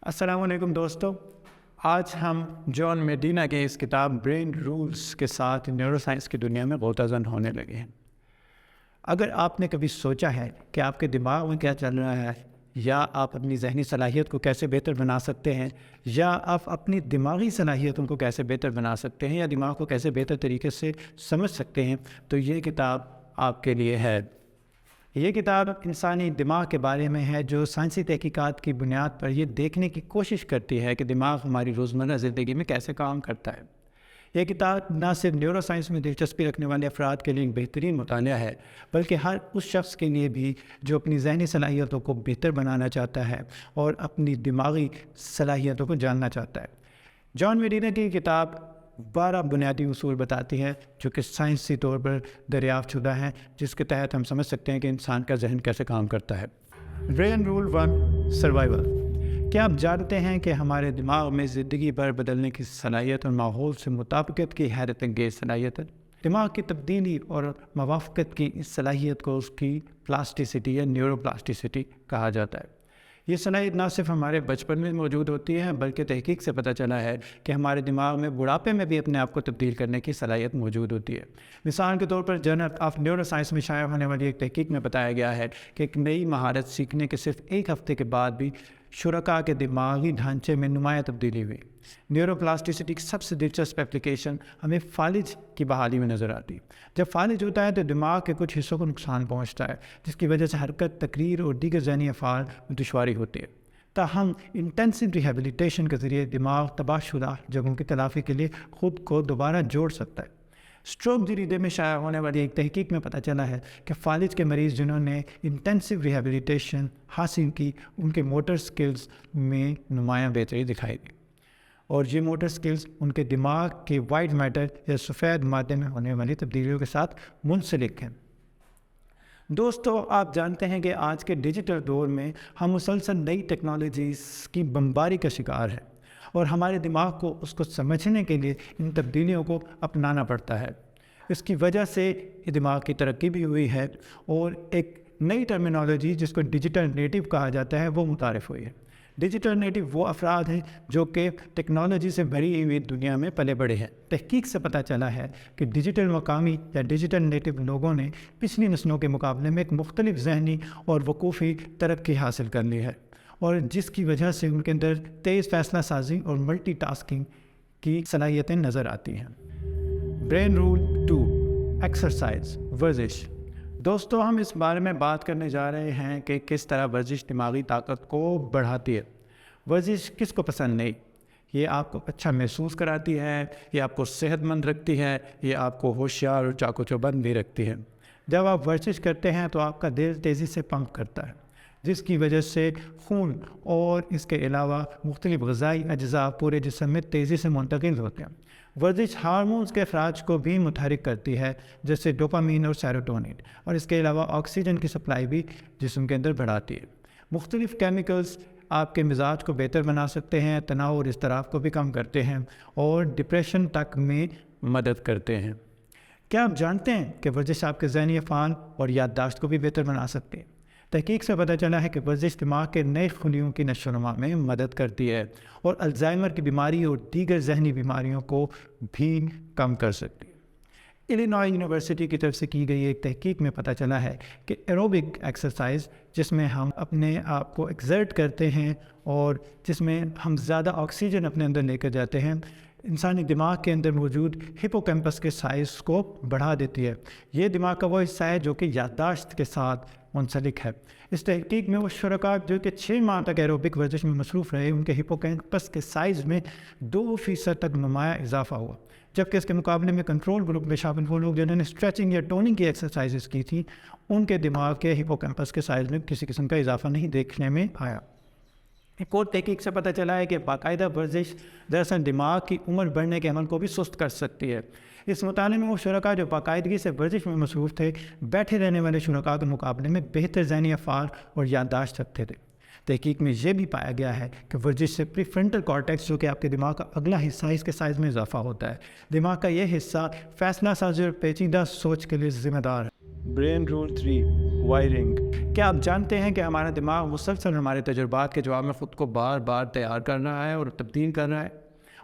السلام علیکم دوستو، آج ہم جان میڈینا کے اس کتاب برین رولز کے ساتھ نیورو سائنس کی دنیا میں غوطہ زن ہونے لگے ہیں۔ اگر آپ نے کبھی سوچا ہے کہ آپ کے دماغ میں کیا چل رہا ہے، یا آپ اپنی ذہنی صلاحیت کو کیسے بہتر بنا سکتے ہیں، یا آپ اپنی دماغی صلاحیتوں کو کیسے بہتر بنا سکتے ہیں، یا دماغ کو کیسے بہتر طریقے سے سمجھ سکتے ہیں، تو یہ کتاب آپ کے لیے ہے۔ یہ کتاب انسانی دماغ کے بارے میں ہے، جو سائنسی تحقیقات کی بنیاد پر یہ دیکھنے کی کوشش کرتی ہے کہ دماغ ہماری روزمرہ زندگی میں کیسے کام کرتا ہے۔ یہ کتاب نہ صرف نیورو سائنس میں دلچسپی رکھنے والے افراد کے لیے ایک بہترین مطالعہ ہے، بلکہ ہر اس شخص کے لیے بھی جو اپنی ذہنی صلاحیتوں کو بہتر بنانا چاہتا ہے اور اپنی دماغی صلاحیتوں کو جاننا چاہتا ہے۔ جان میڈینا کی کتاب 12 بنیادی اصول بتاتی ہے جو کہ سائنسی طور پر دریافت شدہ ہیں، جس کے تحت ہم سمجھ سکتے ہیں کہ انسان کا ذہن کیسے کام کرتا ہے۔ Brain rule 1، survival. کیا آپ جانتے ہیں کہ ہمارے دماغ میں زندگی بھر بدلنے کی صلاحیت اور ماحول سے مطابقت کی حیرت انگیز صلاحیت ہے؟ دماغ کی تبدیلی اور موافقت کی اس صلاحیت کو اس کی پلاسٹیسٹی یا نیورو پلاسٹیسٹی کہا جاتا ہے۔ یہ صلاحیت نہ صرف ہمارے بچپن میں موجود ہوتی ہے، بلکہ تحقیق سے پتہ چلا ہے کہ ہمارے دماغ میں بڑھاپے میں بھی اپنے آپ کو تبدیل کرنے کی صلاحیت موجود ہوتی ہے۔ مثال کے طور پر جرنل آف نیورو سائنس میں شائع ہونے والی ایک تحقیق میں بتایا گیا ہے کہ ایک نئی مہارت سیکھنے کے صرف ایک ہفتے کے بعد بھی شرکاء کے دماغی ڈھانچے میں نمایاں تبدیلی ہوئی۔ نیورو پلاسٹیسٹی کی سب سے دلچسپ اپلیکیشن ہمیں فالج کی بحالی میں نظر آتی ہے۔ جب فالج ہوتا ہے تو دماغ کے کچھ حصوں کو نقصان پہنچتا ہے، جس کی وجہ سے حرکت، تقریر اور دیگر ذہنی افعال میں دشواری ہوتی ہے۔ تاہم انٹینسو ریہیبلیٹیشن کے ذریعے دماغ تباہ شدہ جگہوں کی تلافی کے لیے خود کو دوبارہ جوڑ سکتا ہے۔ اسٹروک جریدے میں شائع ہونے والی ایک تحقیق میں پتہ چلا ہے کہ فالج کے مریض جنہوں نے انٹینسو ریہیبلیٹیشن حاصل کی، ان کے موٹر سکلز میں نمایاں بہتری دکھائی دی، اور یہ موٹر سکلز ان کے دماغ کے وائٹ میٹر یا سفید مادے میں ہونے والی تبدیلیوں کے ساتھ منسلک ہیں۔ دوستو، آپ جانتے ہیں کہ آج کے ڈیجیٹل دور میں ہم مسلسل نئی ٹیکنالوجیز کی بمباری کا شکار ہیں، اور ہمارے دماغ کو اس کو سمجھنے کے لیے ان تبدیلیوں کو اپنانا پڑتا ہے۔ اس کی وجہ سے یہ دماغ کی ترقی بھی ہوئی ہے، اور ایک نئی ٹرمینالوجی جس کو ڈیجیٹل نیٹو کہا جاتا ہے وہ متعارف ہوئی ہے۔ ڈیجیٹل نیٹو وہ افراد ہیں جو کہ ٹیکنالوجی سے بھری ہوئی دنیا میں پلے بڑھے ہیں۔ تحقیق سے پتہ چلا ہے کہ ڈیجیٹل مقامی یا ڈیجیٹل نیٹو لوگوں نے پچھلی نسلوں کے مقابلے میں ایک مختلف ذہنی اور وقوفی ترقی حاصل کر لی ہے، اور جس کی وجہ سے ان کے اندر تیز فیصلہ سازی اور ملٹی ٹاسکنگ کی صلاحیتیں نظر آتی ہیں۔ برین رول 2، ایکسرسائز، ورزش۔ دوستو، ہم اس بارے میں بات کرنے جا رہے ہیں کہ کس طرح ورزش دماغی طاقت کو بڑھاتی ہے۔ ورزش کس کو پسند نہیں؟ یہ آپ کو اچھا محسوس کراتی ہے، یہ آپ کو صحت مند رکھتی ہے، یہ آپ کو ہوشیار اور چاق و چوبند بھی رکھتی ہے۔ جب آپ ورزش کرتے ہیں تو آپ کا دل تیزی سے پمپ کرتا ہے، جس کی وجہ سے خون اور اس کے علاوہ مختلف غذائی اجزاء پورے جسم میں تیزی سے منتقل ہوتے ہیں۔ ورزش ہارمونز کے اخراج کو بھی متحرک کرتی ہے، جیسے ڈوپامین اور سیروٹونین، اور اس کے علاوہ آکسیجن کی سپلائی بھی جسم کے اندر بڑھاتی ہے۔ مختلف کیمیکلز آپ کے مزاج کو بہتر بنا سکتے ہیں، تناؤ اور اضطراب کو بھی کم کرتے ہیں، اور ڈپریشن تک میں مدد کرتے ہیں۔ کیا آپ جانتے ہیں کہ ورزش آپ کے ذہنی افعال اور یادداشت کو بھی بہتر بنا سکتی ہے؟ تحقیق سے پتہ چلا ہے کہ ورزش دماغ کے نئے خلیوں کی نشو و نما میں مدد کرتی ہے، اور الزائمر کی بیماری اور دیگر ذہنی بیماریوں کو بھی کم کر سکتی ہے۔ الینوائے یونیورسٹی کی طرف سے کی گئی ایک تحقیق میں پتہ چلا ہے کہ ایروبک ایکسرسائز، جس میں ہم اپنے آپ کو ایکزرٹ کرتے ہیں اور جس میں ہم زیادہ آکسیجن اپنے اندر لے کر جاتے ہیں، انسانی دماغ کے اندر موجود ہپوکیمپس کے سائز کو بڑھا دیتی ہے۔ یہ دماغ کا وہ حصہ ہے جو کہ یادداشت کے ساتھ منسلک ہے۔ اس تحقیق میں وہ شرکاء جو کہ 6 ماہ تک ایروبک ورزش میں مصروف رہے، ان کے ہپوکیمپس کے سائز میں 2% تک نمایاں اضافہ ہوا، جبکہ اس کے مقابلے میں کنٹرول گروپ میں شامل وہ لوگ جنہوں نے اسٹریچنگ یا ٹوننگ کی ایکسرسائزز کی تھیں، ان کے دماغ کے ہپوکیمپس کے سائز میں کسی قسم کا اضافہ نہیں دیکھنے میں آیا۔ ایک اور تحقیق سے پتہ چلا ہے کہ باقاعدہ ورزش دراصل دماغ کی عمر بڑھنے کے عمل کو بھی سست کر سکتی ہے۔ اس مطالعے میں وہ شرکاء جو باقاعدگی سے ورزش میں مصروف تھے، بیٹھے رہنے والے شرکاء کے مقابلے میں بہتر ذہنی افعال اور یادداشت رکھتے تھے۔ تحقیق میں یہ بھی پایا گیا ہے کہ ورزش سے پری فرنٹل کارٹیکس، جو کہ آپ کے دماغ کا اگلا حصہ ہے، اس کے سائز میں اضافہ ہوتا ہے۔ دماغ کا یہ حصہ فیصلہ سازی اور پیچیدہ سوچ کے لیے ذمہ دار ہے۔ Brain rule 3 wiring. کیا آپ جانتے ہیں کہ ہمارا دماغ مسلسل ہمارے تجربات کے جواب میں خود کو بار بار تیار کر رہا ہے اور تبدیل کر رہا ہے،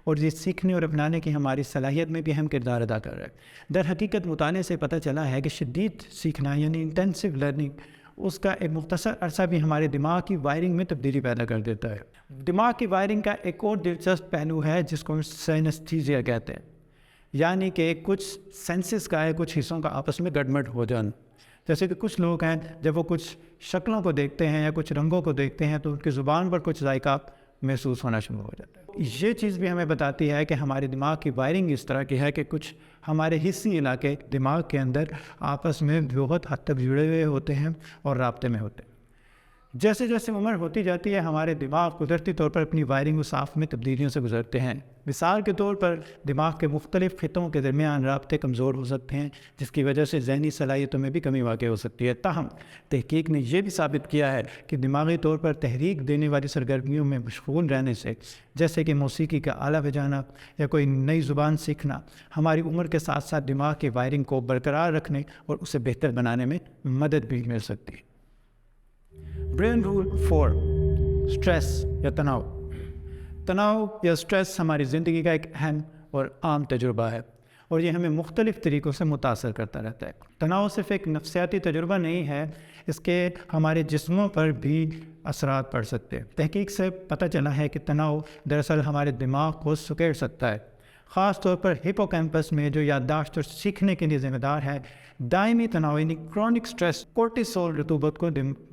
اور یہ سیکھنے اور اپنانے کی ہماری صلاحیت میں بھی اہم کردار ادا کر رہا ہے. در حقیقت مطالعے سے پتہ چلا ہے کہ شدید سیکھنا یعنی انٹینسو لرننگ، اس کا ایک مختصر عرصہ بھی ہمارے دماغ کی وائرنگ میں تبدیلی پیدا کر دیتا ہے. دماغ کی وائرنگ کا ایک اور دلچسپ پہلو ہے جس کو سائنستھیزیا کہتے ہیں، یعنی کہ کچھ سینسز کا ہے، کچھ حصوں کا آپس میں گڈمڈ ہو جانا. جیسے کہ کچھ لوگ ہیں جب وہ کچھ شکلوں کو دیکھتے ہیں یا کچھ رنگوں کو دیکھتے ہیں تو ان کی زبان پر کچھ ذائقہ محسوس ہونا شروع ہو جاتا ہے. یہ چیز بھی ہمیں بتاتی ہے کہ ہمارے دماغ کی وائرنگ اس طرح کی ہے کہ کچھ ہمارے حصی علاقے دماغ کے اندر آپس میں بہت حد تک جڑے ہوئے ہوتے ہیں اور رابطے میں ہوتے ہیں. جیسے جیسے عمر ہوتی جاتی ہے ہمارے دماغ قدرتی طور پر اپنی وائرنگ و صاف میں تبدیلیوں سے گزرتے ہیں. مثال کے طور پر دماغ کے مختلف خطوں کے درمیان رابطے کمزور ہو سکتے ہیں، جس کی وجہ سے ذہنی صلاحیتوں میں بھی کمی واقع ہو سکتی ہے. تاہم تحقیق نے یہ بھی ثابت کیا ہے کہ دماغی طور پر تحریک دینے والی سرگرمیوں میں مشغول رہنے سے، جیسے کہ موسیقی کا آلہ بجانا یا کوئی نئی زبان سیکھنا، ہماری عمر کے ساتھ ساتھ دماغ کی وائرنگ کو برقرار رکھنے اور اسے بہتر بنانے میں مدد بھی مل سکتی ہے. برین رول 4 سٹریس یا تناؤ. تناؤ یا سٹریس ہماری زندگی کا ایک اہم اور عام تجربہ ہے اور یہ ہمیں مختلف طریقوں سے متاثر کرتا رہتا ہے. تناؤ صرف ایک نفسیاتی تجربہ نہیں ہے، اس کے ہمارے جسموں پر بھی اثرات پڑ سکتے ہیں. تحقیق سے پتہ چلا ہے کہ تناؤ دراصل ہمارے دماغ کو سکیڑ سکتا ہے، خاص طور پر ہپوکیمپس میں جو یادداشت اور سیکھنے کے لیے ذمہ دار ہے. دائمی تناؤ یعنی کرونک سٹریس کورٹیسول رطوبت کو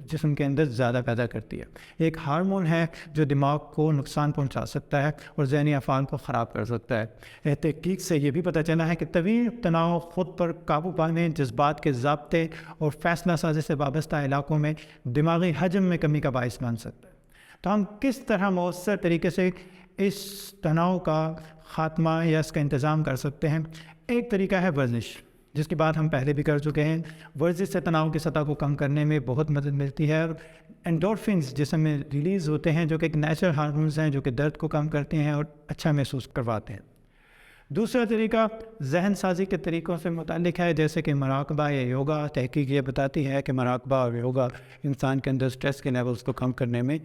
جسم کے اندر زیادہ پیدا کرتی ہے. ایک ہارمون ہے جو دماغ کو نقصان پہنچا سکتا ہے اور ذہنی افعال کو خراب کر سکتا ہے. تحقیق سے یہ بھی پتہ چلا ہے کہ طویل تناؤ خود پر قابو پانے، جذبات کے ضابطے اور فیصلہ سازی سے وابستہ علاقوں میں دماغی حجم میں کمی کا باعث بن سکتا ہے. تو ہم کس طرح مؤثر طریقے سے اس تناؤ کا خاتمہ یا اس کا انتظام کر سکتے ہیں؟ ایک طریقہ ہے ورزش، جس کی بات ہم پہلے بھی کر چکے ہیں. ورزش سے تناؤ کی سطح کو کم کرنے میں بہت مدد ملتی ہے. اینڈورفنز جسم میں ریلیز ہوتے ہیں جو کہ ایک نیچرل ہارمونز ہیں جو کہ درد کو کم کرتے ہیں اور اچھا محسوس کرواتے ہیں. دوسرا طریقہ ذہن سازی کے طریقوں سے متعلق ہے، جیسے کہ مراقبہ یا یوگا. تحقیق یہ بتاتی ہے کہ مراقبہ اور یوگا انسان کے اندر سٹریس کے لیولز کو کم کرنے میں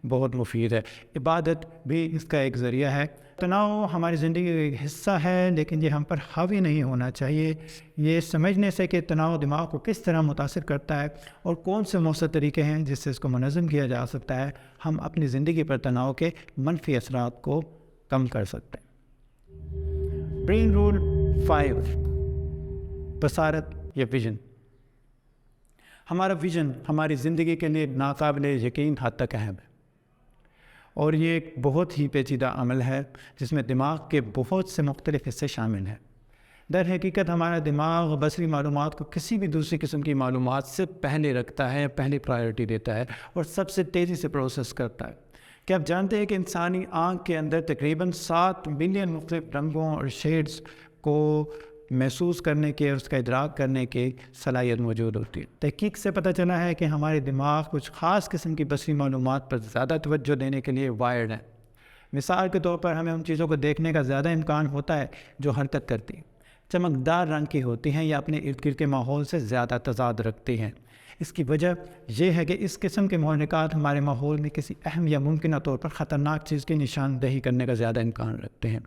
بہت مفید ہے. عبادت بھی اس کا ایک ذریعہ ہے. تناؤ ہماری زندگی کا ایک حصہ ہے، لیکن یہ ہم پر حاوی نہیں ہونا چاہیے. یہ سمجھنے سے کہ تناؤ دماغ کو کس طرح متاثر کرتا ہے اور کون سے مؤثر طریقے ہیں جس سے اس کو منظم کیا جا سکتا ہے، ہم اپنی زندگی پر تناؤ کے منفی اثرات کو کم کر سکتے ہیں. برین رول 5 بصارت یا ویژن. ہمارا ویژن ہماری زندگی کے لیے ناقابل یقین حد تک اہم ہے، اور یہ ایک بہت ہی پیچیدہ عمل ہے جس میں دماغ کے بہت سے مختلف حصے شامل ہیں. در حقیقت ہمارا دماغ بصری معلومات کو کسی بھی دوسری قسم کی معلومات سے پہلے رکھتا ہے، پہلی پرائیورٹی دیتا ہے اور سب سے تیزی سے پروسیس کرتا ہے. کیا آپ جانتے ہیں کہ انسانی آنکھ کے اندر تقریباً 7 ملین مختلف رنگوں اور شیڈز کو محسوس کرنے کے اور اس کا ادراک کرنے کی صلاحیت موجود ہوتی ہے. تحقیق سے پتہ چلا ہے کہ ہمارے دماغ کچھ خاص قسم کی بصری معلومات پر زیادہ توجہ دینے کے لیے وائرڈ ہیں. مثال کے طور پر ہمیں ان چیزوں کو دیکھنے کا زیادہ امکان ہوتا ہے جو حرکت کرتی ہیں، چمکدار رنگ کی ہوتی ہیں یا اپنے ارد گرد کے ماحول سے زیادہ تضاد رکھتی ہیں. اس کی وجہ یہ ہے کہ اس قسم کے محرکات ہمارے ماحول میں کسی اہم یا ممکنہ طور پر خطرناک چیز کی نشاندہی کرنے کا زیادہ امکان رکھتے ہیں.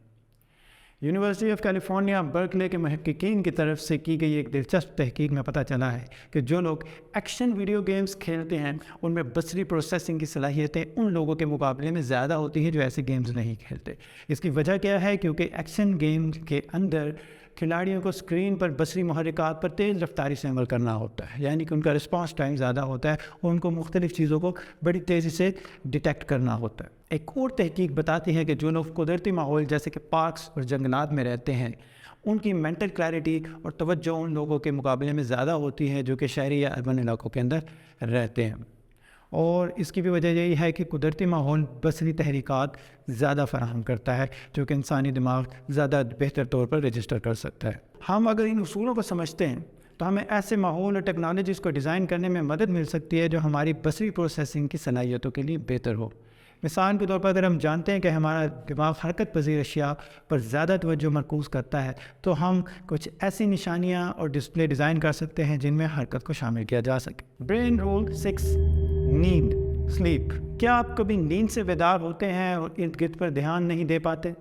یونیورسٹی آف کیلیفورنیا برکلے کے محققین کی طرف سے کی گئی ایک دلچسپ تحقیق میں پتہ چلا ہے کہ جو لوگ ایکشن ویڈیو گیمز کھیلتے ہیں ان میں بصری پروسیسنگ کی صلاحیتیں ان لوگوں کے مقابلے میں زیادہ ہوتی ہیں جو ایسے گیمز نہیں کھیلتے. اس کی وجہ کیا ہے؟ کیونکہ ایکشن گیم کے اندر کھلاڑیوں کو اسکرین پر بصری محرکات پر تیز رفتاری سے عمل کرنا ہوتا ہے، یعنی کہ ان کا رسپانس ٹائم زیادہ ہوتا ہے اور ان کو مختلف چیزوں کو بڑی تیزی سے ڈیٹیکٹ کرنا ہوتا ہے. ایک اور تحقیق بتاتی ہے کہ جو لوگ قدرتی ماحول جیسے کہ پارکس اور جنگلات میں رہتے ہیں ان کی مینٹل کلیئرٹی اور توجہ ان لوگوں کے مقابلے میں زیادہ ہوتی ہے جو کہ شہری یا اربن علاقوں کے اندر رہتے ہیں. اور اس کی بھی وجہ یہی ہے کہ قدرتی ماحول بصری تحریکات زیادہ فراہم کرتا ہے جو کہ انسانی دماغ زیادہ بہتر طور پر رجسٹر کر سکتا ہے. ہم اگر ان اصولوں کو سمجھتے ہیں تو ہمیں ایسے ماحول اور ٹیکنالوجیز کو ڈیزائن کرنے میں مدد مل سکتی ہے جو ہماری بصری پروسیسنگ کی صلاحیتوں کے لیے بہتر ہو. مثال کے طور پر اگر ہم جانتے ہیں کہ ہمارا دماغ حرکت پذیر اشیاء پر زیادہ توجہ مرکوز کرتا ہے تو ہم کچھ ایسی نشانیاں اور ڈسپلے ڈیزائن کر سکتے ہیں جن میں حرکت کو شامل کیا جا سکے۔ برین رول 6، نیند، سلیپ۔ کیا آپ کبھی نیند سے بیدار ہوتے ہیں اور ارد گرد پر دھیان نہیں دے پاتے؟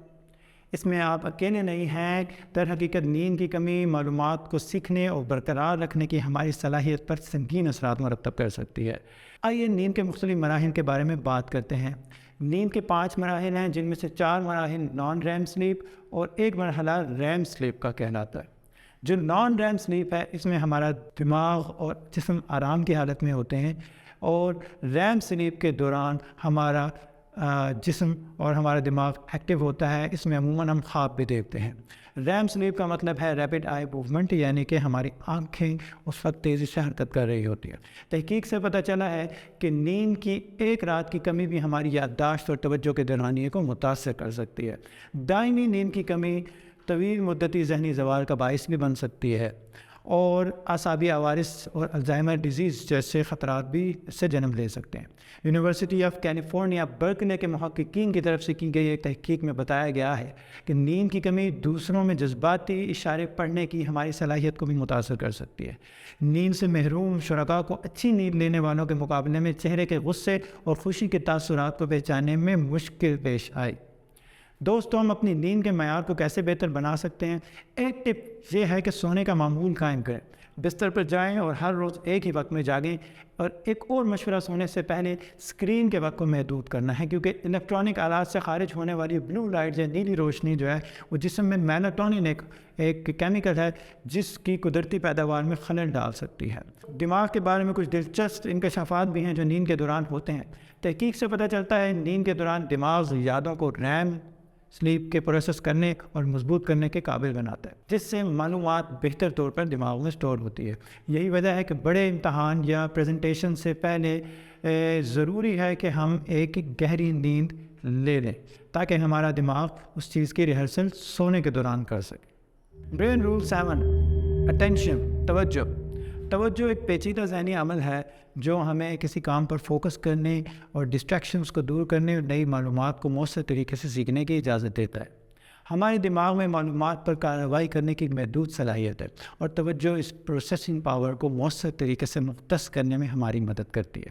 اس میں آپ اکیلے نہیں ہیں۔ در حقیقت نیند کی کمی معلومات کو سیکھنے اور برقرار رکھنے کی ہماری صلاحیت پر سنگین اثرات مرتب کر سکتی ہے۔ آئیے نیند کے مختلف مراحل کے بارے میں بات کرتے ہیں۔ نیند کے 5 مراحل ہیں، جن میں سے 4 مراحل نان ریم سلیپ اور 1 مرحلہ ریم سلیپ کا کہلاتا ہے۔ جو نان ریم سلیپ ہے اس میں ہمارا دماغ اور جسم آرام کی حالت میں ہوتے ہیں، اور ریم سلیپ کے دوران ہمارا جسم اور ہمارا دماغ ایکٹیو ہوتا ہے۔ اس میں عموماً ہم خواب بھی دیکھتے ہیں۔ ریم سلیپ کا مطلب ہے ریپڈ آئی موومنٹ، یعنی کہ ہماری آنکھیں اس وقت تیزی سے حرکت کر رہی ہوتی ہیں۔ تحقیق سے پتہ چلا ہے کہ نیند کی ایک رات کی کمی بھی ہماری یادداشت اور توجہ کے دورانیے کو متاثر کر سکتی ہے۔ دائمی نیند کی کمی طویل مدتی ذہنی زوال کا باعث بھی بن سکتی ہے، اور اعصابی عوارض اور الزائمر ڈیزیز جیسے خطرات بھی اس سے جنم لے سکتے ہیں۔ یونیورسٹی آف کیلیفورنیا برکلے کے محققین کی طرف سے کی گئی ایک تحقیق میں بتایا گیا ہے کہ نیند کی کمی دوسروں میں جذباتی اشارے پڑھنے کی ہماری صلاحیت کو بھی متاثر کر سکتی ہے۔ نیند سے محروم شرکاء کو اچھی نیند لینے والوں کے مقابلے میں چہرے کے غصے اور خوشی کے تاثرات کو پہچاننے میں مشکل پیش آئی۔ دوستوں، ہم اپنی نیند کے معیار کو کیسے بہتر بنا سکتے ہیں؟ ایک ٹپ یہ ہے کہ سونے کا معمول قائم کریں۔ بستر پر جائیں اور ہر روز ایک ہی وقت میں جاگیں۔ اور ایک اور مشورہ، سونے سے پہلے اسکرین کے وقت کو محدود کرنا ہے، کیونکہ الیکٹرانک آلات سے خارج ہونے والی بلو لائٹ یا نیلی روشنی جو ہے وہ جسم میں میلاٹونن ایک کیمیکل ہے جس کی قدرتی پیداوار میں خلل ڈال سکتی ہے۔ دماغ کے بارے میں کچھ دلچسپ انکشافات بھی ہیں جو نیند کے دوران ہوتے ہیں۔ تحقیق سے پتہ چلتا ہے نیند کے دوران دماغ یادوں کو ریم سلیپ کے پروسیس کرنے اور مضبوط کرنے کے قابل بناتا ہے، جس سے معلومات بہتر طور پر دماغ میں سٹور ہوتی ہے۔ یہی وجہ ہے کہ بڑے امتحان یا پریزنٹیشن سے پہلے ضروری ہے کہ ہم ایک گہری نیند لے لیں تاکہ ہمارا دماغ اس چیز کی ریہرسل سونے کے دوران کر سکے۔ برین رول 7، اٹینشن، توجہ۔ توجہ ایک پیچیدہ ذہنی عمل ہے جو ہمیں کسی کام پر فوکس کرنے اور ڈسٹریکشنز کو دور کرنے اور نئی معلومات کو مؤثر طریقے سے سیکھنے کی اجازت دیتا ہے۔ ہمارے دماغ میں معلومات پر کارروائی کرنے کی ایک محدود صلاحیت ہے، اور توجہ اس پروسیسنگ پاور کو مؤثر طریقے سے مختص کرنے میں ہماری مدد کرتی ہے۔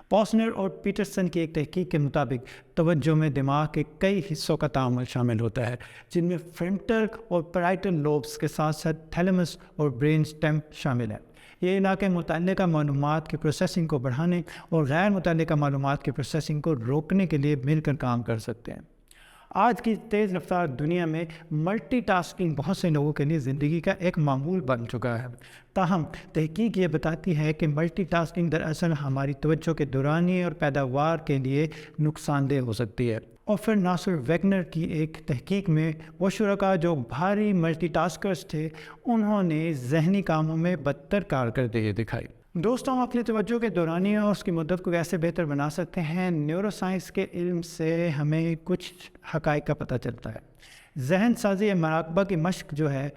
پوسنر اور پیٹرسن کی ایک تحقیق کے مطابق توجہ میں دماغ کے کئی حصوں کا تعامل شامل ہوتا ہے، جن میں فرنٹل اور پیرائٹل لوبس کے ساتھ ساتھ تھیلیمس اور برین سٹیم شامل ہیں۔ یہ علاقے متعلقہ معلومات کی پروسیسنگ کو بڑھانے اور غیر متعلقہ معلومات کی پروسیسنگ کو روکنے کے لیے مل کر کام کر سکتے ہیں۔ آج کی تیز رفتار دنیا میں ملٹی ٹاسکنگ بہت سے لوگوں کے لیے زندگی کا ایک معمول بن چکا ہے۔ تاہم تحقیق یہ بتاتی ہے کہ ملٹی ٹاسکنگ دراصل ہماری توجہ کے دورانیے اور پیداوار کے لیے نقصان دہ ہو سکتی ہے۔ اور پھر ناصر ویگنر کی ایک تحقیق میں وہ شرکاء جو بھاری ملٹی ٹاسکرز تھے انہوں نے ذہنی کاموں میں بدتر کارکردگی دکھائی۔ دوستوں، ہم اپنی توجہ کے دورانیے اور اس کی مدت کو کیسے بہتر بنا سکتے ہیں؟ نیورو سائنس کے علم سے ہمیں کچھ حقائق کا پتہ چلتا ہے۔ ذہن سازی یا مراقبہ کی مشق جو ہے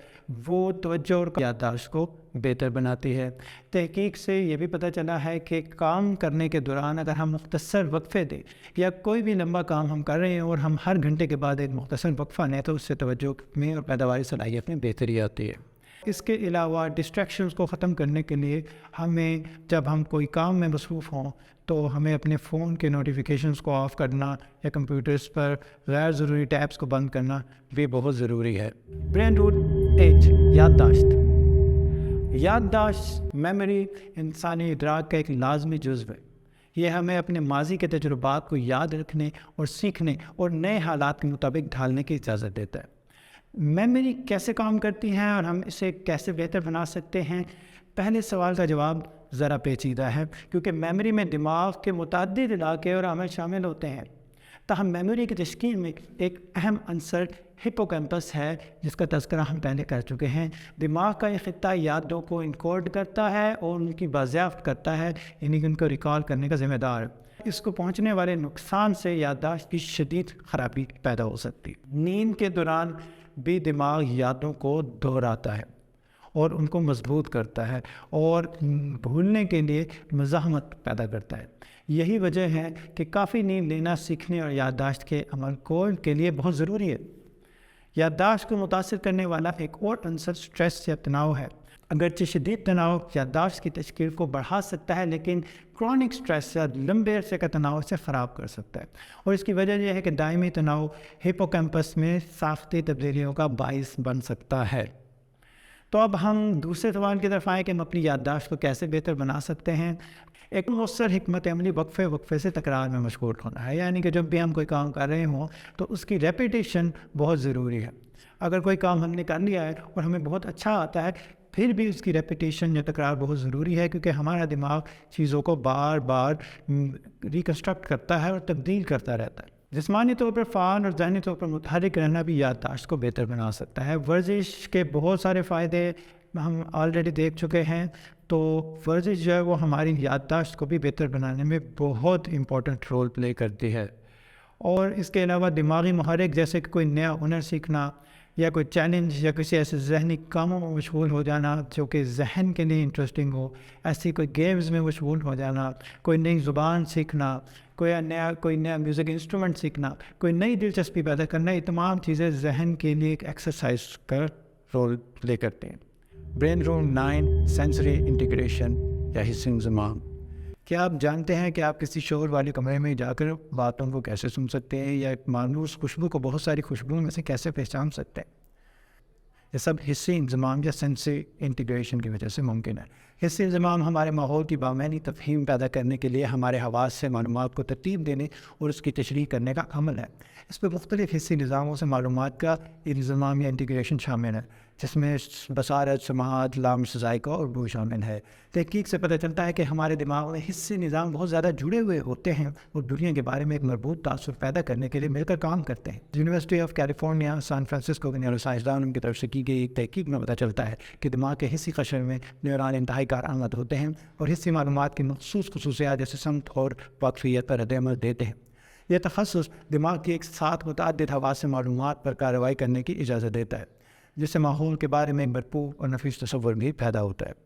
وہ توجہ اور یادداشت کو بہتر بناتی ہے۔ تحقیق سے یہ بھی پتہ چلا ہے کہ کام کرنے کے دوران اگر ہم مختصر وقفے دیں یا کوئی بھی لمبا کام ہم کر رہے ہیں اور ہم ہر گھنٹے کے بعد ایک مختصر وقفہ لیں تو اس سے توجہ میں اور پیداواری صلاحیت میں بہتری آتی ہے۔ اس کے علاوہ ڈسٹریکشنز کو ختم کرنے کے لیے ہمیں جب ہم کوئی کام میں مصروف ہوں تو ہمیں اپنے فون کے نوٹیفیکیشنز کو آف کرنا یا کمپیوٹرز پر غیر ضروری ٹیبس کو بند کرنا بھی بہت ضروری ہے۔ برین رول 8، یادداشت۔ یادداشت میموری انسانی ادراک کا ایک لازمی جزو ہے۔ یہ ہمیں اپنے ماضی کے تجربات کو یاد رکھنے اور سیکھنے اور نئے حالات کے مطابق ڈھالنے کی اجازت دیتا ہے۔ میموری کیسے کام کرتی ہیں اور ہم اسے کیسے بہتر بنا سکتے ہیں؟ پہلے سوال کا جواب ذرا پیچیدہ ہے، کیونکہ میموری میں دماغ کے متعدد علاقے اور عمل شامل ہوتے ہیں۔ تاہم میموری کی تشکیل میں ایک اہم عنصر ہپوکیمپس ہے، جس کا تذکرہ ہم پہلے کر چکے ہیں۔ دماغ کا یہ خطہ یادوں کو انکوڈ کرتا ہے اور ان کی بازیافت کرتا ہے، یعنی کہ ان کو ریکال کرنے کا ذمہ دار ہے۔ اس کو پہنچنے والے نقصان سے یادداشت کی شدید خرابی پیدا ہو سکتی ہے۔ نیند کے دوران بھی دماغ یادوں کو دہراتا ہے اور ان کو مضبوط کرتا ہے اور بھولنے کے لیے مزاحمت پیدا کرتا ہے۔ یہی وجہ ہے کہ کافی نیند لینا سیکھنے اور یادداشت کے عمل کو کے لیے بہت ضروری ہے۔ یادداشت کو متاثر کرنے والا ایک اور عنصر سٹریس یا تناؤ ہے۔ اگرچہ شدید تناؤ یادداشت کی تشکیل کو بڑھا سکتا ہے، لیکن کرونک سٹریس یا لمبے عرصے کا تناؤ اسے خراب کر سکتا ہے، اور اس کی وجہ یہ ہے کہ دائمی تناؤ ہپوکیمپس میں ساختی تبدیلیوں کا باعث بن سکتا ہے۔ تو اب ہم دوسرے سوال کی طرف آئیں کہ ہم اپنی یادداشت کو کیسے بہتر بنا سکتے ہیں۔ ایک مؤثر حکمت عملی وقفے سے تکرار میں مشغول ہونا ہے، یعنی کہ جب بھی ہم کوئی کام کر رہے ہوں تو اس کی ریپیٹیشن بہت ضروری ہے۔ اگر کوئی کام ہم نے کر لیا ہے اور ہمیں بہت اچھا آتا ہے، پھر بھی اس کی ریپیٹیشن یا تکرار بہت ضروری ہے، کیونکہ ہمارا دماغ چیزوں کو بار بار ریکنسٹرکٹ کرتا ہے اور تبدیل کرتا رہتا ہے۔ جسمانی طور پر فعال اور ذہنی طور پر متحرک رہنا بھی یادداشت کو بہتر بنا سکتا ہے۔ ورزش کے بہت سارے فائدے ہم آلریڈی دیکھ چکے ہیں، تو ورزش جو ہے وہ ہماری یادداشت کو بھی بہتر بنانے میں بہت امپورٹنٹ رول پلے کرتی ہے۔ اور اس کے علاوہ دماغی محرک جیسے کہ کوئی نیا ہنر سیکھنا یا کوئی چیلنج یا کسی ایسے ذہنی کاموں میں مشغول ہو جانا جو کہ ذہن کے لیے انٹرسٹنگ ہو، ایسی کوئی گیمز میں مشغول ہو جانا، کوئی نئی زبان سیکھنا، کوئی نیا میوزک انسٹرومنٹ سیکھنا، کوئی نئی دلچسپی پیدا کرنا، یہ تمام چیزیں ذہن کے لیے ایک ایکسرسائز کا رول پلے کرتے ہیں۔ برین رول 9 سینسری انٹیگریشن یا حسی انضمام۔ کیا آپ جانتے ہیں کہ آپ کسی شور والے کمرے میں جا کر باتوں کو کیسے سن سکتے ہیں، یا ایک مانوس خوشبو کو بہت ساری خوشبوؤں میں سے کیسے پہچان سکتے ہیں؟ یہ سب حسی انضمام یا سینسری انٹیگریشن کی وجہ سے ممکن ہے۔ حسی انضمام ہمارے ماحول کی بامعنی تفہیم پیدا کرنے کے لیے ہمارے حواس سے معلومات کو ترتیب دینے اور اس کی تشریح کرنے کا عمل ہے۔ اس پہ مختلف حسی نظاموں سے معلومات کا انضمام یا انٹیگریشن شامل ہے، جس میں بصارت، سماعت، لامس ذائقہ اور بو شامل ہے۔ تحقیق سے پتہ چلتا ہے کہ ہمارے دماغ میں حسی نظام بہت زیادہ جڑے ہوئے ہوتے ہیں اور دنیا کے بارے میں ایک مربوط تاثر پیدا کرنے کے لیے مل کر کام کرتے ہیں۔ University of California San Francisco کے نیورو سائنسدانوں کی طرف سے کی گئی ایک تحقیق میں پتہ چلتا ہے کہ دماغ کے حسی قشر میں نیورون انتہائی کارآمد ہوتے ہیں اور حسی معلومات کی مخصوص خصوصیات جیسے سمت اور واقفیت پر رد عمل دیتے ہیں۔ یہ تخصص دماغ کی ایک ساتھ متعدد حواس سے معلومات پر کارروائی کرنے کی اجازت دیتا ہے، جس سے ماحول کے بارے میں ایک بھرپور اور نفیس تصور بھی پیدا ہوتا ہے۔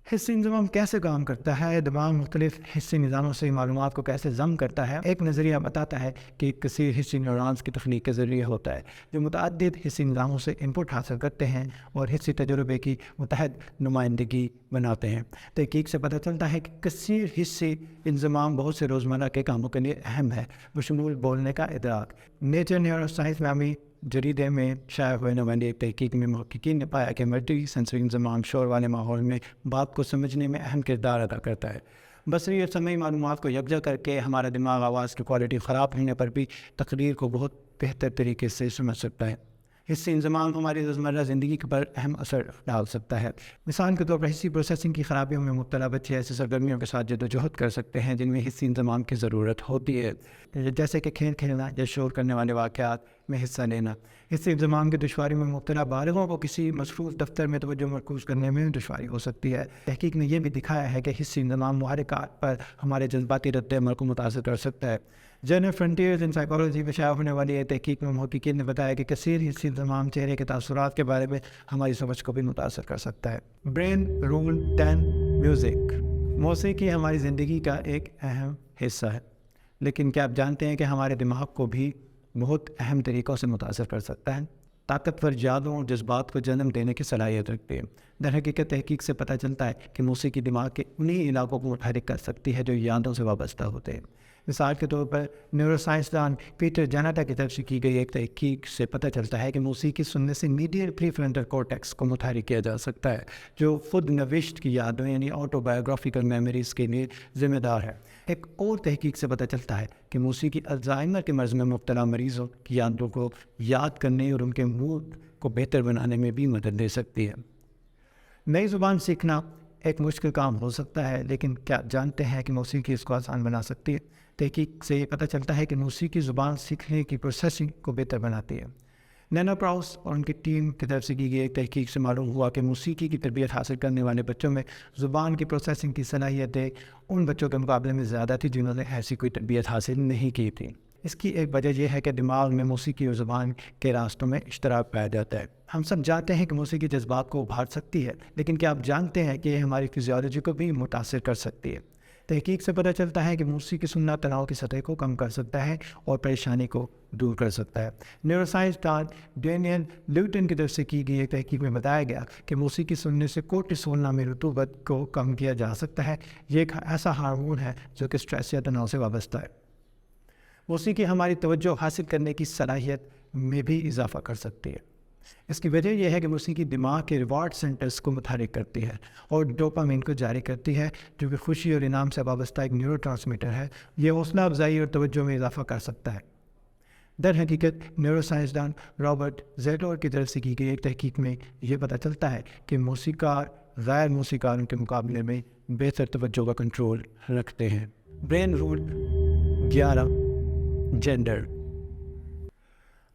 حسی انضمام کیسے کام کرتا ہے؟ دماغ مختلف حسی نظاموں سے معلومات کو کیسے ضم کرتا ہے؟ ایک نظریہ بتاتا ہے کہ کثیر حسی نیورونز کی تخلیق کے ذریعے ہوتا ہے، جو متعدد حسی نظاموں سے انپٹ حاصل کرتے ہیں اور حسی تجربے کی متحد نمائندگی بناتے ہیں۔ تحقیق سے پتہ چلتا ہے کہ کثیر حسی انضمام بہت سے روزمرہ کے کاموں کے لیے اہم ہے، بشمول بولنے کا ادراک۔ نیچر نیورو سائنس نامی جریدے میں شائع ہونے والی ایک تحقیق میں محققین نے پایا کہ ملٹی سینسری انضمام شور والے ماحول میں بات کو سمجھنے میں اہم کردار ادا کرتا ہے۔ بصری اور سمعی معلومات کو یکجا کر کے ہمارا دماغ آواز کی کوالٹی خراب ہونے پر بھی تقریر کو بہت بہتر طریقے سے سمجھ سکتا ہے۔ حسی انضمام ہماری روزمرہ زندگی پر اہم اثر ڈال سکتا ہے۔ مثال کے طور پر حسی پروسیسنگ کی خرابیوں میں مبتلا بچے ایسے سرگرمیوں کے ساتھ جدوجہد کر سکتے ہیں جن میں حسی انضمام کی ضرورت ہوتی ہے، جیسے کہ کھیل کھیلنا یا شور کرنے والے واقعات میں حصہ لینا۔ حسی انضمام کی دشواری میں مبتلا بالغوں کو کسی مصروف دفتر میں توجہ مرکوز کرنے میں دشواری ہو سکتی ہے۔ تحقیق نے یہ بھی دکھایا ہے کہ حسی انضمام محرکات پر ہمارے جذباتی رد عمل کو متاثر کر سکتا ہے۔ جرنل فرنٹیئرز ان سائیکالوجی میں شائع ہونے والی ایک تحقیق میں محققین نے بتایا کہ کثیر حسی انضمام چہرے کے تاثرات کے بارے میں ہماری سمجھ کو بھی متاثر کر سکتا ہے۔ Brain rule 10 music. موسیقی ہماری زندگی کا ایک اہم حصہ ہے، لیکن کیا آپ جانتے ہیں کہ ہمارے دماغ کو بھی بہت اہم طریقوں سے متاثر کر سکتا ہے؟ طاقتور یادوں اور جذبات کو جنم دینے کی صلاحیت رکھتی ہے۔ در حقیقت تحقیق سے پتہ چلتا ہے کہ موسیقی دماغ کے انہی علاقوں کو متحرک کر سکتی ہے جو یادوں سے وابستہ ہوتے ہیں۔ مثال کے طور پر نیورو سائنسدان پیٹر جاناٹا کی طرف سے کی گئی ایک تحقیق سے پتہ چلتا ہے کہ موسیقی سننے سے میڈیل پری فرنٹل کورٹیکس کو متحرک کیا جا سکتا ہے، جو خود نوشت کی یادوں یعنی آٹو بایوگرافیکل میموریز کے لیے ذمہ دار ہے۔ ایک اور تحقیق سے پتہ چلتا ہے کہ موسیقی الزائمر کے مرض میں مبتلا مریضوں کی یادوں کو یاد کرنے اور ان کے موڈ کو بہتر بنانے میں بھی مدد دے سکتی ہے۔ نئی زبان سیکھنا ایک مشکل کام ہو سکتا ہے، لیکن کیا آپ جانتے ہیں کہ موسیقی اس کو آسان بنا سکتی ہے؟ تحقیق سے یہ پتہ چلتا ہے کہ موسیقی زبان سیکھنے کی پروسیسنگ کو بہتر بناتی ہے۔ نینا پراؤس اور ان کی ٹیم کی طرف سے کی گئی ایک تحقیق سے معلوم ہوا کہ موسیقی کی تربیت حاصل کرنے والے بچوں میں زبان کی پروسیسنگ کی صلاحیتیں ان بچوں کے مقابلے میں زیادہ تھی جنہوں نے ایسی کوئی تربیت حاصل نہیں کی تھی۔ اس کی ایک وجہ یہ ہے کہ دماغ میں موسیقی اور زبان کے راستوں میں اشتراک پایا جاتا ہے۔ ہم سب جانتے ہیں کہ موسیقی جذبات کو ابھار سکتی ہے، لیکن کیا آپ جانتے ہیں کہ یہ ہماری فزیولوجی کو بھی متاثر کر سکتی ہے؟ تحقیق سے پتہ چلتا ہے کہ موسیقی سننا تناؤ کی سطح کو کم کر سکتا ہے اور پریشانی کو دور کر سکتا ہے۔ نیورو سائنسدان ڈینیل لیوٹن کی طرف سے کی گئی ایک تحقیق میں بتایا گیا کہ موسیقی سننے سے کورٹیسول نامی رطوبت کو کم کیا جا سکتا ہے۔ یہ ایک ایسا ہارمون ہے جو کہ اسٹریس یا تناؤ سے وابستہ ہے۔ موسیقی ہماری توجہ حاصل کرنے کی صلاحیت میں بھی اضافہ کر سکتی ہے۔ اس کی وجہ یہ ہے کہ موسیقی دماغ کے ریوارڈ سینٹرز کو متحرک کرتی ہے اور ڈوپامین کو جاری کرتی ہے، جو کہ خوشی اور انعام سے وابستہ ایک نیورو ٹرانسمیٹر ہے۔ یہ حوصلہ افزائی اور توجہ میں اضافہ کر سکتا ہے۔ در حقیقت نیورو سائنسدان رابرٹ زیٹور کی طرف سے کی گئی ایک تحقیق میں یہ پتہ چلتا ہے کہ موسیقار غیر موسیقاروں کے مقابلے میں بہتر توجہ کا کنٹرول رکھتے ہیں۔ Brain rule 11 gender.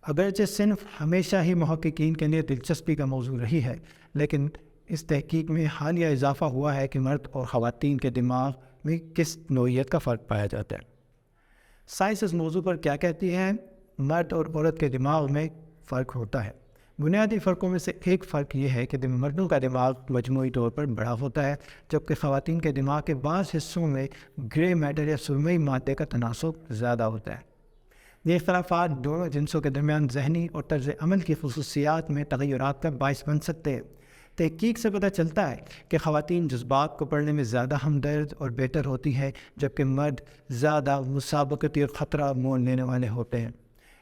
اگرچہ صنف ہمیشہ ہی محققین کے لیے دلچسپی کا موضوع رہی ہے، لیکن اس تحقیق میں حالیہ اضافہ ہوا ہے کہ مرد اور خواتین کے دماغ میں کس نوعیت کا فرق پایا جاتا ہے۔ سائنس اس موضوع پر کیا کہتی ہے؟ مرد اور عورت کے دماغ میں فرق ہوتا ہے۔ بنیادی فرقوں میں سے ایک فرق یہ ہے کہ مردوں کا دماغ مجموعی طور پر بڑا ہوتا ہے، جبکہ خواتین کے دماغ کے بعض حصوں میں گرے میٹر یا سرمئی مادے کا تناسب زیادہ ہوتا ہے۔ یہ اختلافات دونوں جنسوں کے درمیان ذہنی اور طرز عمل کی خصوصیات میں تغیرات کا باعث بن سکتے ہیں۔ تحقیق سے پتہ چلتا ہے کہ خواتین جذبات کو پڑھنے میں زیادہ ہمدرد اور بہتر ہوتی ہیں، جبکہ مرد زیادہ مسابقتی اور خطرہ مول لینے والے ہوتے ہیں۔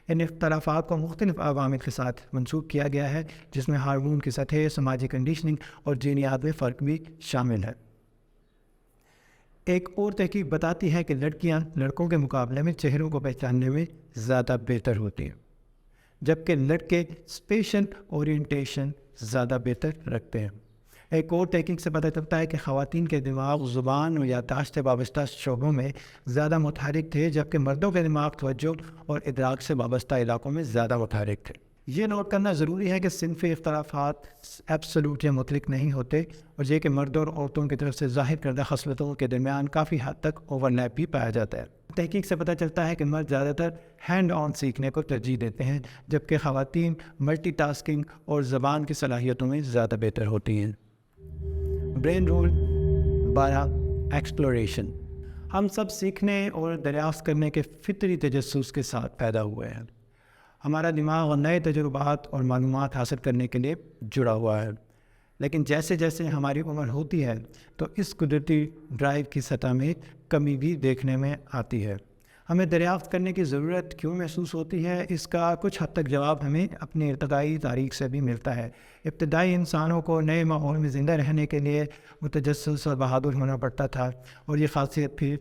ان اختلافات کو مختلف عوامل کے ساتھ منسوب کیا گیا ہے، جس میں ہارمون کی سطح، سماجی کنڈیشننگ اور جینیات میں فرق بھی شامل ہے۔ ایک اور تحقیق بتاتی ہے کہ لڑکیاں لڑکوں کے مقابلے میں چہروں کو پہچاننے میں زیادہ بہتر ہوتی ہیں، جبکہ لڑکے اسپیشل اورینٹیشن زیادہ بہتر رکھتے ہیں۔ ایک اور تحقیق سے پتہ چلتا ہے کہ خواتین کے دماغ زبان اور یادداشت سے وابستہ شعبوں میں زیادہ متحرک تھے، جبکہ مردوں کے دماغ توجہ اور ادراک سے وابستہ علاقوں میں زیادہ متحرک تھے۔ یہ نوٹ کرنا ضروری ہے کہ صنفی اختلافات ایبسولوٹ یا مطلق نہیں ہوتے، اور یہ کہ مردوں اور عورتوں کی طرف سے ظاہر کردہ خصلتوں کے درمیان کافی حد تک اوور لیپ بھی پایا جاتا ہے۔ تحقیق سے پتہ چلتا ہے کہ مرد زیادہ تر ہینڈ آن سیکھنے کو ترجیح دیتے ہیں، جبکہ خواتین ملٹی ٹاسکنگ اور زبان کی صلاحیتوں میں زیادہ بہتر ہوتی ہیں۔ Brain rule 12 exploration. ہم سب سیکھنے اور دریافت کرنے کے فطری تجسس کے ساتھ پیدا ہوئے ہیں۔ ہمارا دماغ نئے تجربات اور معلومات حاصل کرنے کے لیے جڑا ہوا ہے، لیکن جیسے جیسے ہماری عمر ہوتی ہے تو اس قدرتی ڈرائیو کی سطح میں کمی بھی دیکھنے میں آتی ہے۔ ہمیں دریافت کرنے کی ضرورت کیوں محسوس ہوتی ہے؟ اس کا کچھ حد تک جواب ہمیں اپنی ارتقائی تاریخ سے بھی ملتا ہے۔ ابتدائی انسانوں کو نئے ماحول میں زندہ رہنے کے لیے متجسس اور بہادر ہونا پڑتا تھا، اور یہ خاصیت پھر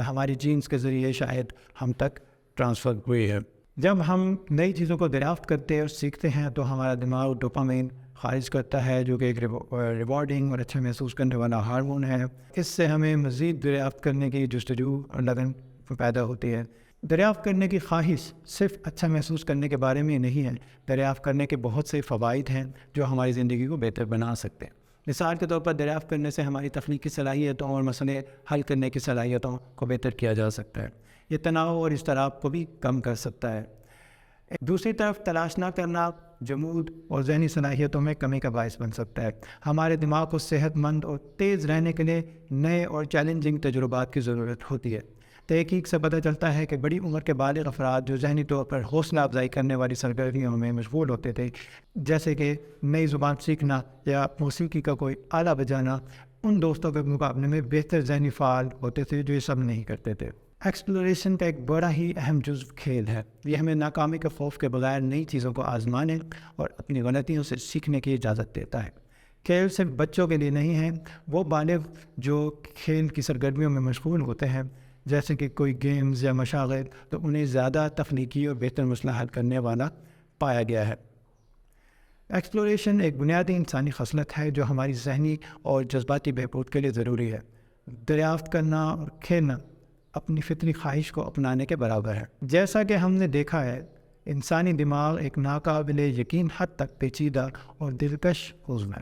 ہماری جینز کے ذریعے شاید ہم تک ٹرانسفر ہوئی ہے۔ جب ہم نئی چیزوں کو دریافت کرتے اور سیکھتے ہیں تو ہمارا دماغ ڈوپامین خارج کرتا ہے، جو کہ ایک ریوارڈنگ اور اچھا محسوس کرنے والا ہارمون ہے۔ اس سے ہمیں مزید دریافت کرنے کی جستجو اور لگن پیدا ہوتی ہے۔ دریافت کرنے کی خواہش صرف اچھا محسوس کرنے کے بارے میں نہیں ہے، دریافت کرنے کے بہت سے فوائد ہیں جو ہماری زندگی کو بہتر بنا سکتے ہیں۔ مثال کے طور پر دریافت کرنے سے ہماری تخلیقی صلاحیتوں اور مسئلے حل کرنے کی صلاحیتوں کو بہتر کیا جا سکتا ہے۔ یہ تناؤ اور اضطراب کو بھی کم کر سکتا ہے۔ دوسری طرف تلاش نہ کرنا جمود اور ذہنی صلاحیتوں میں کمی کا باعث بن سکتا ہے۔ ہمارے دماغ کو صحت مند اور تیز رہنے کے لیے نئے اور چیلنجنگ تجربات کی ضرورت ہوتی ہے۔ تحقیق سے پتہ چلتا ہے کہ بڑی عمر کے بالغ افراد جو ذہنی طور پر حوصلہ افزائی کرنے والی سرگرمیوں میں مشغول ہوتے تھے، جیسے کہ نئی زبان سیکھنا یا موسیقی کا کوئی آلہ بجانا، ان دوستوں کے مقابلے میں بہتر ذہنی فعال ہوتے تھے جو یہ سب نہیں کرتے تھے۔ ایکسپلوریشن کا ایک بڑا ہی اہم جزو کھیل ہے۔ یہ ہمیں ناکامی کے خوف کے بغیر نئی چیزوں کو آزمانے اور اپنی غلطیوں سے سیکھنے کی اجازت دیتا ہے۔ کھیل صرف بچوں کے لیے نہیں ہے، وہ بالغ جو کھیل کی سرگرمیوں میں مشغول ہوتے ہیں، جیسے کہ کوئی گیمز یا مشاغل، تو انہیں زیادہ تخلیقی اور بہتر مسئلہ حل کرنے والا پایا گیا ہے۔ ایکسپلوریشن ایک بنیادی انسانی خصلت ہے جو ہماری ذہنی اور جذباتی بہبود کے لیے ضروری ہے۔ دریافت کرنا اور کھیلنا اپنی فطری خواہش کو اپنانے کے برابر ہے۔ جیسا کہ ہم نے دیکھا ہے، انسانی دماغ ایک ناقابل یقین حد تک پیچیدہ اور دلکش عضو ہے۔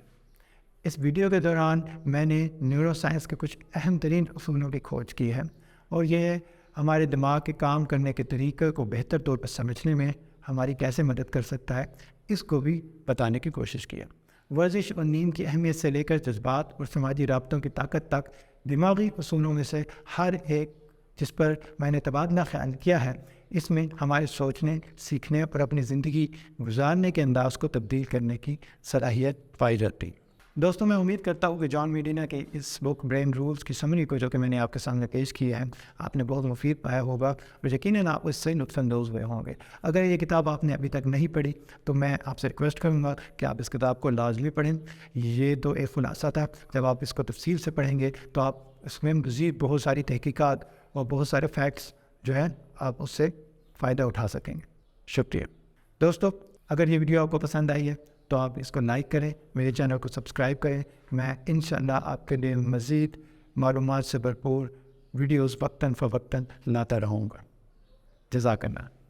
اس ویڈیو کے دوران میں نے نیورو سائنس کے کچھ اہم ترین اصولوں کی کھوج کی ہے، اور یہ ہمارے دماغ کے کام کرنے کے طریقے کو بہتر طور پر سمجھنے میں ہماری کیسے مدد کر سکتا ہے، اس کو بھی بتانے کی کوشش کی ہے۔ ورزش اور نیند کی اہمیت سے لے کر جذبات اور سماجی رابطوں کی طاقت تک دماغی اصولوں میں سے ہر ایک جس پر میں نے تبادلہ خیال کیا ہے، اس میں ہمارے سوچنے، سیکھنے اور اپنی زندگی گزارنے کے انداز کو تبدیل کرنے کی صلاحیت پائی جاتی۔ دوستوں، میں امید کرتا ہوں کہ جان میڈینا کے اس بک برین رولز کی سمری کو جو کہ میں نے آپ کے سامنے پیش کیا ہے، آپ نے بہت مفید پایا ہوگا اور یقیناً آپ اس سے لطف اندوز ہوئے ہوں گے۔ اگر یہ کتاب آپ نے ابھی تک نہیں پڑھی تو میں آپ سے ریکویسٹ کروں گا کہ آپ اس کتاب کو لازمی پڑھیں۔ یہ تو ایک خلاصہ تھا، جب آپ اس کو تفصیل سے پڑھیں گے تو آپ اس میں مزید بہت ساری تحقیقات اور بہت سارے فیکٹس جو ہیں آپ اس سے فائدہ اٹھا سکیں گے۔ شکریہ دوستو، اگر یہ ویڈیو آپ کو پسند آئی ہے تو آپ اس کو لائک کریں، میرے چینل کو سبسکرائب کریں۔ میں انشاءاللہ آپ کے لیے مزید معلومات سے بھرپور ویڈیوز وقتاً فوقتاً لاتا رہوں گا۔ جزاک اللہ۔